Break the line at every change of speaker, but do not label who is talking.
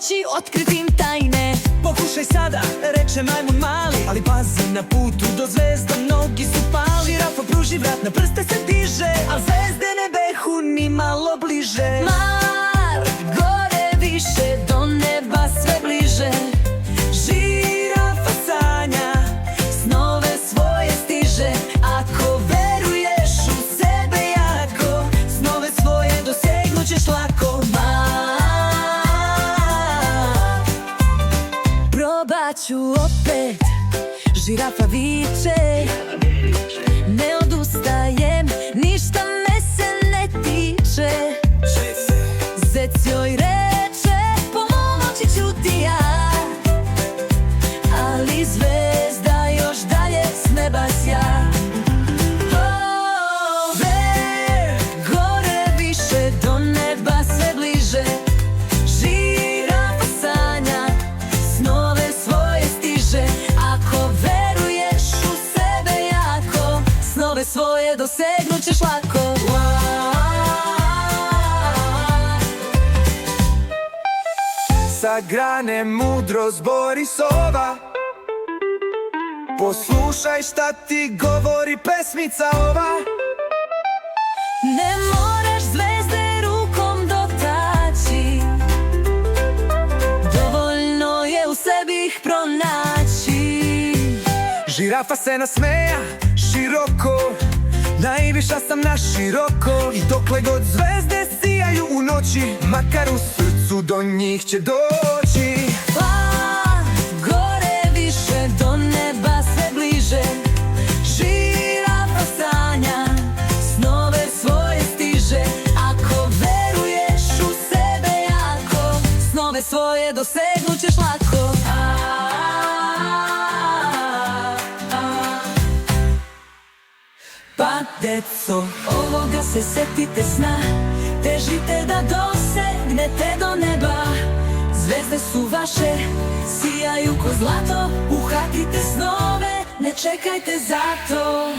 moći otkriti im tajne.
Pokušaj sada, reče majmun mali, ali pazi na putu do zvezda, mnogi su pali. Žirafa pruži vrat, na prste se diže, a zvezde ne behu ni malo bliže.
Mar, gore više, do neba sve bliže.
Žirafa sanja, snove svoje stiže. Ako veruješ u sebe jako, snove svoje dosegnućeš lako.
Probat ću opet, žirafa viče, ne odustajem, ništa me se ne tiče. Zec joj reče, pomoći ću ti ja, ali zvezda još dalje s neba sja. Gore više, do neba sve bliže. Žirafa sanja, snove svoje stiže. Ako veruješ u sebe jako, snove svoje dosegnućeš lako.
Sa grane mudro zbori sova, poslušaj šta ti govori pesmica ova.
Ne moraš zvezde rukom dotaći, dovoljno je u sebi ih pronaći.
Žirafa se nasmeja široko, najviša sam na široko. I dokle god zvezde sijaju u noći, makar u srcu do njih će doći.
Gore više, do neba sve bliže. Žirafa sanja, snove svoje stiže. Ako veruješ u sebe jako, snove svoje dosegnućeš lako. Pa deco, ovoga se setite sna, težite da dosegnete do neba. Zvezde su vaše, sijaju ko zlato, uhvatite snove, ne čekajte za to.